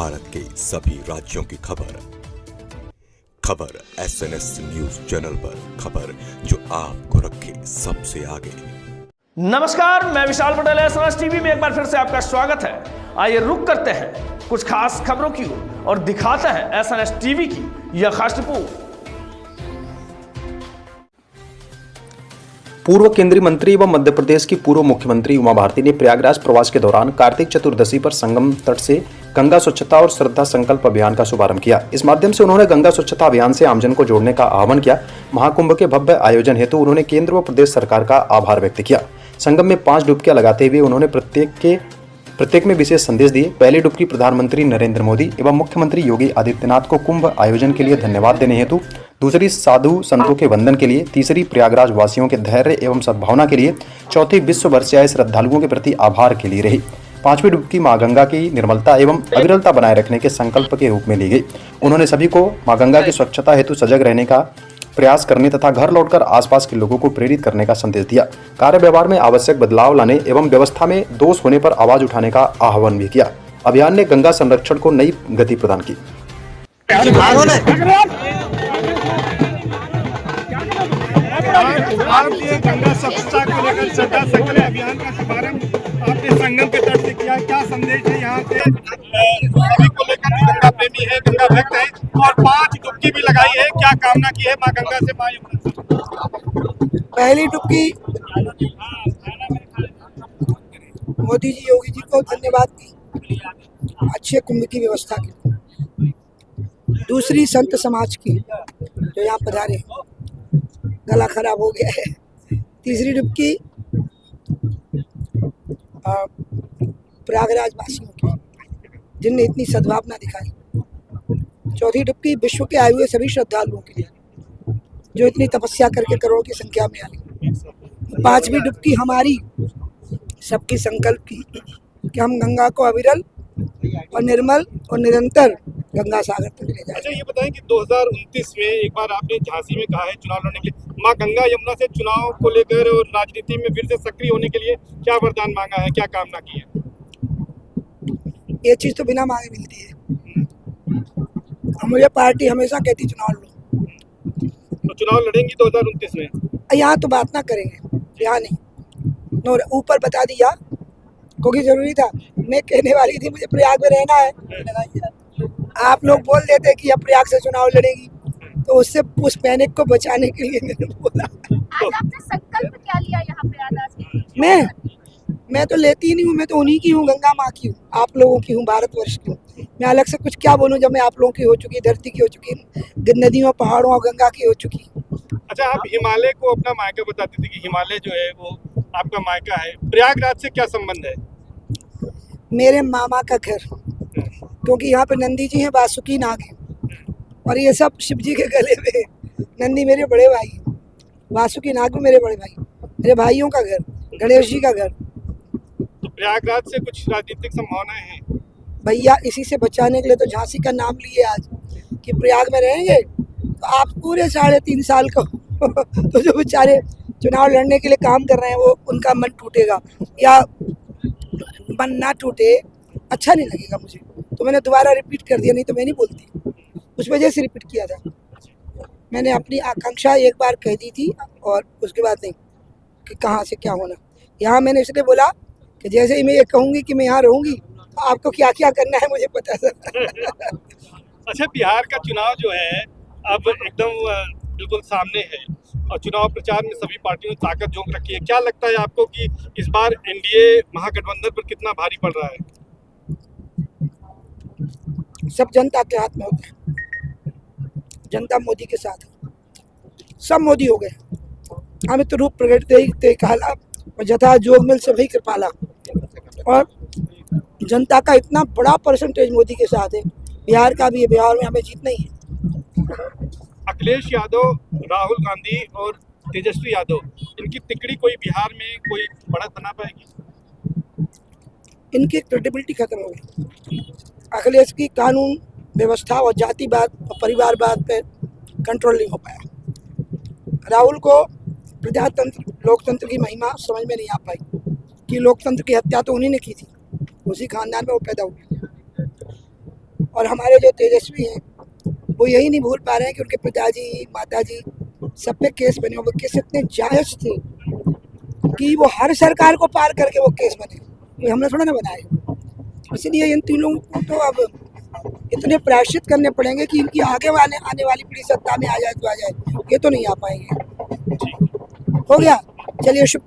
भारत के सभी राज्यों की खबर SNS न्यूज चैनल पर, खबर जो आपको रखे सबसे आगे। नमस्कार, मैं विशाल पटेल, SNS टीवी में एक बार फिर से आपका स्वागत है। आइए रुक करते हैं कुछ खास खबरों की ओर और दिखाते हैं SNS टीवी की यह खास रिपोर्ट। पूर्व केंद्रीय मंत्री एवं मध्य प्रदेश की पूर्व मुख्यमंत्री उमा भारती ने प्रयागराज प्रवास के दौरान कार्तिक चतुर्दशी पर संगम तट से गंगा स्वच्छता और श्रद्धा संकल्प अभियान का शुभारंभ किया। इस माध्यम से उन्होंने गंगा स्वच्छता अभियान से आमजन को जोड़ने का आह्वान किया। महाकुंभ के भव्य आयोजन हेतु उन्होंने केंद्र व प्रदेश सरकार का आभार व्यक्त किया। संगम में 5 डुबकियां लगाते हुए उन्होंने प्रत्येक में विशेष संदेश दिए। पहली डुबकी प्रधानमंत्री नरेंद्र मोदी एवं मुख्यमंत्री योगी आदित्यनाथ को कुंभ आयोजन के लिए धन्यवाद देने हेतु, दूसरी साधु संतों के वंदन के लिए, तीसरी प्रयागराज वासियों के धैर्य एवं सद्भावना के लिए, चौथी विश्व भर से आए श्रद्धालुओं के प्रति आभार के लिए रही। 5वीं डुबकी मां गंगा की निर्मलता एवं अविरलता बनाए रखने के संकल्प के रूप में ली गई। उन्होंने सभी को मां गंगा की स्वच्छता हेतु सजग रहने का प्रयास करने तथा घर लौटकर आसपास के लोगों को प्रेरित करने का संदेश दिया। कार्य व्यवहार में आवश्यक बदलाव लाने एवं व्यवस्था में दोष होने पर आवाज उठाने का आह्वान भी किया। अभियान ने गंगा संरक्षण को नई गति प्रदान की। भारतीय गंगा स्वच्छता को लेकर श्रद्धा संकल्प अभियान का शुभारंभ आपने संगम के तट से किया। क्या संदेश है यहाँ से सभी को लेकर? गंगा प्रेमी है, गंगा भक्त है और 5 डुबकी भी लगाई है। क्या कामना की है माँ गंगा से? माँ पहली डुबकी मोदी जी, योगी जी को धन्यवाद की, अच्छे कुंभ की व्यवस्था की। दूसरी संत समाज की जो यहाँ पधारे, गला खराब हो गया है। तीसरी डुबकी प्रयागराज वासियों की, जिनने इतनी सद्भावना दिखाई। चौथी डुबकी विश्व के आए हुए सभी श्रद्धालुओं के लिए, जो इतनी तपस्या करके करोड़ों की संख्या में आई। 5वीं डुबकी हमारी सबकी संकल्प की कि हम गंगा को अविरल और निर्मल और निरंतर गंगा सागर तक ले जाए। अच्छा, ये बताएं कि 2029 में एक बार आपने झांसी में कहा है चुनाव लड़ने के लिए, माँ गंगा यमुना से चुनाव को लेकर और राजनीति में फिर से सक्रिय होने के लिए क्या वरदान मांगा है, क्या कामना की है? ये चीज तो बिना मांगे मिलती है। मुझे पार्टी हमेशा कहती चुनाव लो। तो चुनाव लड़ेंगी 2029 में? यहाँ तो बात ना करेंगे, यहाँ नहीं, ऊपर बता दिया क्योंकि जरूरी था। मैं कहने वाली थी मुझे प्रयाग में रहना है, आप लोग बोल देते कि अब प्रयाग से चुनाव लड़ेगी, तो उससे उस पैनिक को बचाने के लिए मैंने बोला। आज आपने संकल्प क्या लिया यहाँ प्रयागराज? मैं तो लेती ही नहीं हूँ, मैं तो उन्हीं की हूँ, गंगा माँ की हूँ, आप लोगों की हूँ, भारतवर्ष की हूँ। मैं अलग से कुछ क्या बोलूँ जब मैं आप लोगों की हो चुकी, धरती की हो चुकी, नदियों पहाड़ों और गंगा की हो चुकी। अच्छा, आप हिमालय को अपना मायका बताते थे कि हिमालय जो है वो आपका मायका है। प्रयागराज से क्या संबंध है? मेरे मामा का घर, क्योंकि यहाँ पे नंदी जी हैं, वासुकी नाग है, और ये सब शिव जी के गले में। नंदी मेरे बड़े भाई, वासुकी नाग भी मेरे बड़े भाई, मेरे भाइयों का घर, गणेश जी का घर। तो प्रयागराज से कुछ राजनीतिक संभावनाएं हैं भैया? इसी से बचाने के लिए तो झांसी का नाम लिए आज कि प्रयाग में रहेंगे तो आप पूरे 3.5 साल का तो जो बेचारे चुनाव लड़ने के लिए काम कर रहे हैं वो उनका मन टूटेगा, या मन ना टूटे, अच्छा नहीं लगेगा मुझे। तो मैंने दोबारा रिपीट कर दिया, नहीं तो मैं नहीं बोलती, उस वजह से रिपीट किया था। मैंने अपनी आकांक्षा एक बार कह दी थी और उसके बाद नहीं कि कहाँ से क्या होना। यहाँ मैंने इसलिए बोला कि जैसे ही मैं ये कहूँगी कि मैं यहाँ रहूँगी तो आपको क्या क्या करना है मुझे पता था। अच्छा, बिहार का चुनाव जो है अब एकदम बिल्कुल सामने है और चुनाव प्रचार में सभी पार्टियों ने ताकत झोंक रखी है। क्या लगता है आपको कि इस बार एनडीए महागठबंधन पर कितना भारी पड़ रहा है? सब जनता के हाथ में होता है, जनता मोदी के साथ है, सब मोदी हो गए। अमित रूप प्रकट ते कहला और जथा जोग मिल सभी कृपाला। और जनता का इतना बड़ा परसेंटेज मोदी के साथ है, बिहार का भी है, बिहार में हमें जीतना ही है। अखिलेश यादव, राहुल गांधी और तेजस्वी यादव, इनकी तिकड़ी कोई बिहार में कोई बढ़त बना पाएगी? इनकी क्रेडिबिलिटी खत्म हो गई। अखिलेश की कानून व्यवस्था और जातिवाद और परिवारवाद पे कंट्रोल नहीं हो पाया। राहुल को प्रजातंत्र, लोकतंत्र की महिमा समझ में नहीं आ पाई कि लोकतंत्र की हत्या तो उन्हीं ने की थी, उसी खानदान में वो पैदा हुए। और हमारे जो तेजस्वी हैं वो यही नहीं भूल पा रहे हैं कि उनके पिताजी माताजी सब पे केस बने, वो केस इतने जायज थे कि वो हर सरकार को पार करके वो केस बने, ये हमने थोड़ा ना बनाए। इसलिए इन तीनों को तो अब इतने प्रायश्चित करने पड़ेंगे कि इनकी आगे आने वाली पीढ़ी सत्ता में आ जाए तो आ जाए, ये तो नहीं आ पाएंगे। हो गया, चलिए शुभकामनाएं।